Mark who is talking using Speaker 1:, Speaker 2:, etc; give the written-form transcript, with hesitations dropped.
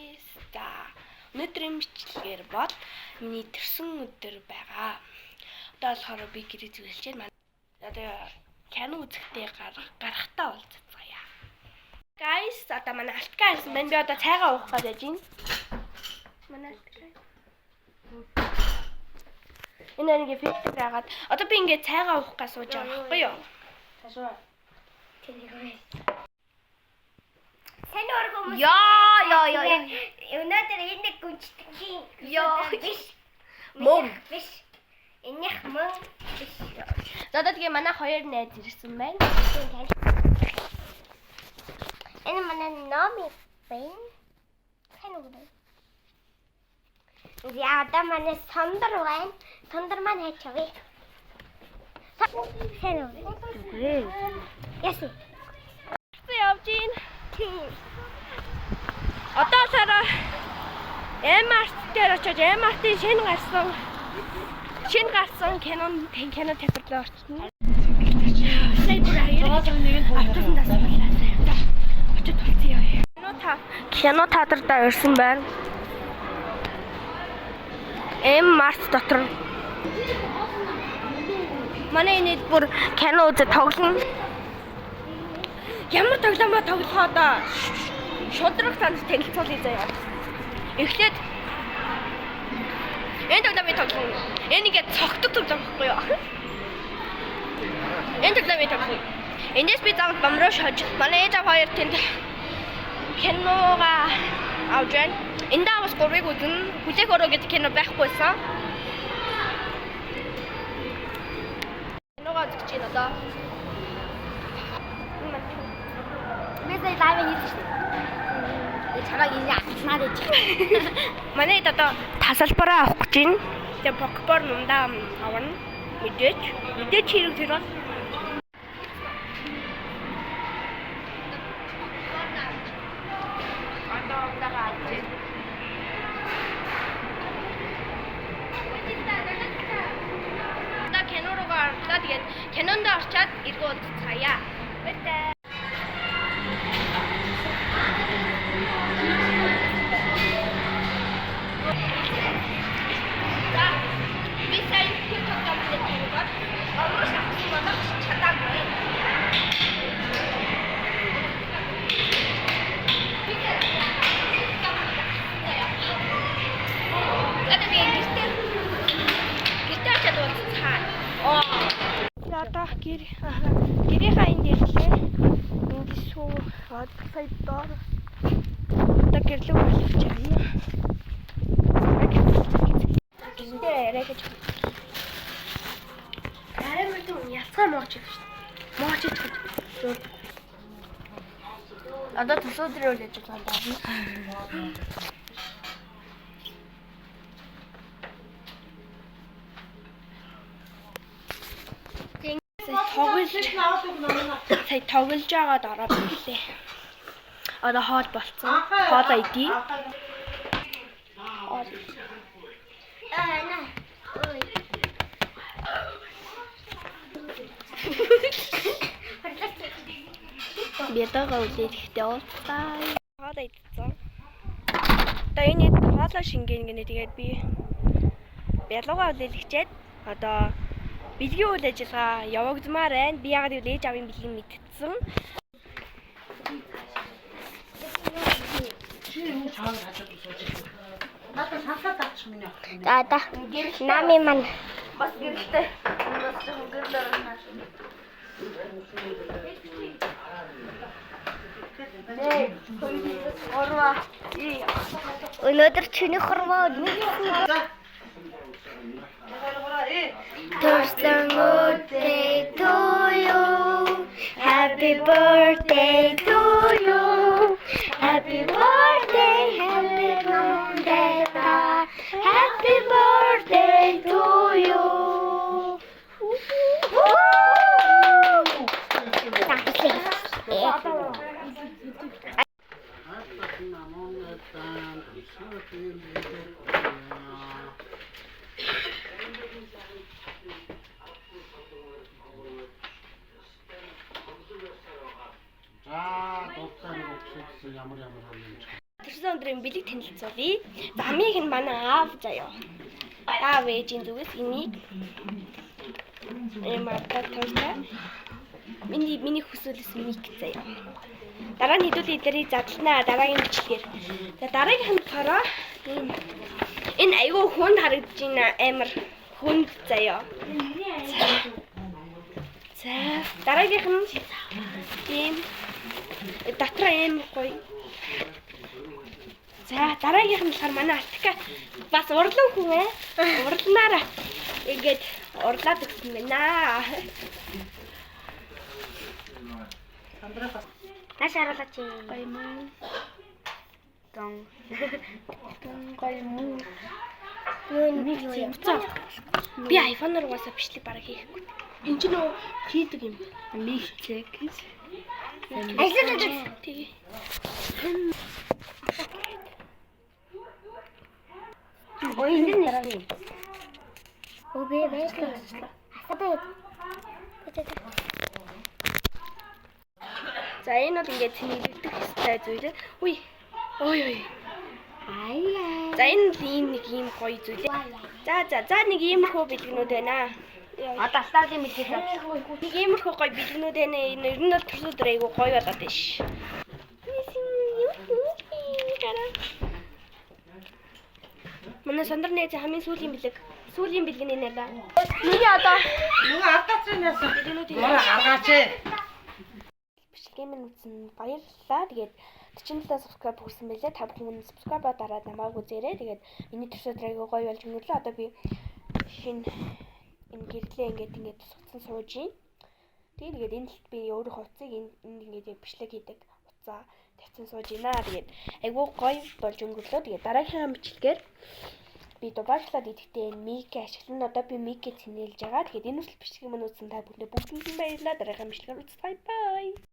Speaker 1: guys. За өнөөдрийн бичлэгээр бол миний төрсөн өдөр байгаа. Одоо болохоор би гэрээ зүгэлж байна. Одоо кино үзэхдээ гарахтаа уулзцгаая. Guys, одоо манай алтгаа хэлсэн байна. Би одоо цайгаа уух гэж байж байна. Манай алтгаа. Энэ нэг фильтр байгаад одоо би ингээд цайгаа уух гэж сууж байгаа байхгүй юу? Ташаа. Тэнийг Яа.
Speaker 2: Өнөөдөр энэ гүнжтгэхийн.
Speaker 1: Яа.
Speaker 2: Мөн. Биш. Энийх мөн. Биш.
Speaker 1: За одоо тэгээ манай хоёр найз ирсэн байна.
Speaker 2: Энэ манай номи байна. Хэн үг вэ? Я одоо манай сондөр байна. Сондөр маань хайчвээ. Хэн үг вэ? Яси.
Speaker 1: Явж ийн. Одоо сара Эмарт дээр очиж Эмартын шинэ гарсан кино театрт орчихно. Сая бүр аяа. Автосын дасгалаа сая. Очиж tulцъя яа. Кино театрт ирсэн байна. Эмарт дотор манай энэ бүр кино үзэж тоглоно. Ямар тоглоомоо тоглохоо одоо шудраг танд танилцуулъя заяа. Эхлээд энэ тоглоомыг тоглоно. Энэ ингээд цогтөг тоглоом байхгүй юу? Энэ тоглоомыг тоглоно. Эндээс би заавал бамруу шож. Манай ээж аваа хоёр тэнд киноога авч байна. Энд аваас гурвыг үзэн хүлээх өрөө гэдэг кино байхгүйсэн. Киноога үзэж байна одоо.
Speaker 2: Месэй лайв хийсэн шүү дээ. Чамайг энэ авчмаар ээж.
Speaker 1: Манай хэд одоо тасалбараа авах гэж байна. Тэгээ попкорн ундаа авна. Мэдээж хэрэг тэр бол. Одоо кино руу орлоо. Тэгээд кинонд орчаад иргөө уулзцгаая. Баярлалаа. Одоо гэрийнхаа энд ирлээ. Энд суугаад сая доор. Одоо гэрлэг болгож байна. Гэрдээ яриа гэж. Арай мэдэн яцгаа мооч гэж. Мооч гэж. Одоо төсөөдрөө л яж байгаа юм. Сая тоглож байгаад ороод ирлээ. Одоо хоол болцсон. Хоол идий. Бятага үлээхдээ уулзаа. Хоол идсэн. Одоо энэ хоолоо шингэн гэнэ тэгээд би бялууга үлээлгчээд одоо бэлгийн үйл ажиллагаа явагдмаар байна. Би яагаад гэвэл ээж авийн бэлгийн мэдтсэн.
Speaker 2: За нами маань
Speaker 1: бас гэрэлтэй. Бас жоохон гэрэлтэй байна. Орва.
Speaker 2: өнөөдөр чиний хорвоо Thursday to you. Happy birthday to you. Happy birthday, happy birthday, happy birthday to you.
Speaker 3: ямар
Speaker 1: өнгөрсөн өдрийн бэлэг танилцуулъя. За хамгийн их нь манай аав заяа. Аав ээжийн зүгээс энийг мататаа миний хүсэлээс мик заяа. Дараа нь хэдүүлээ эдэрийг задлнаа. Дараагийн бичлэгээр. За дараагийнх нь болохоор энэ айгүй хүнд харагдаж байна амар хүнд заяа. За дараагийнх нь тийм дотор амар гоё. За дараагийнх нь болохоор манай Алтика бас урлан хүн уралнаараа ингээд урлаад өгсөн байна.
Speaker 2: Наш харуулаач.
Speaker 1: Гоё мөн.
Speaker 2: Гон.
Speaker 1: Гоё мөн.
Speaker 2: Нэг юм.
Speaker 1: Би iPhone-оор угаасаа бичлэг бараг хийхгүй. Энд чинь нөө хийдэг юм. Микчек.
Speaker 2: Ажлаа
Speaker 1: Тэгээ.
Speaker 2: Ой энэ нэр. Окей, баярлалаа. Хасаад.
Speaker 1: За энэ бол ингээд тэнэлэгдэх хэвээр зүйл. Үй. Ой.
Speaker 2: Аяа.
Speaker 1: За энэ нэг ийм гоё зүйл. За нэг иймэрхүү бэлгэнүүд байна.
Speaker 2: Одоо стартын мэдээ.
Speaker 1: Нэг иймэрхүү гоё бэлгэнүүд байна. Энэ ер нь бол төсөөдөр айгу гоё болоод байна ш. Манай сандарны хамгийн сүүлийн бэлгэн энэ л. Миний одоо
Speaker 3: Нөгөө ардацсан яасан. Мора гаргаач ээ.
Speaker 1: бичлэгийн минь үзсэн баярлалаа. Тэгээд 47 subscribe хүрсэн байлээ. Та бүхэн subscribe дараад намайг үзээрэй. Тэгээд миний төсөөдөр айгу гоё болж өнгөрлөө. Одоо би шинэ энэ гэрлээ ингээд суцсан сууж юм. Тэгээд энэ талд би өөрийнхөө утсыг энд ингээд бичлэг хийдэг утсаа тавьсан сууж байна. Тэгээд айгу гоё болж өнгөрлөө. Тэгээд дараагийн бичлэгээр би дубаачлаад идэхдээ мик ашиглан одоо би микээ цэнэлж байгаа. Тэгээд энэ хүртэл бичлэгийг мань үзсэн та бүхэнд бүгдэнд баярлалаа. Дараагийн бичлэгээр уулзъя. Bye.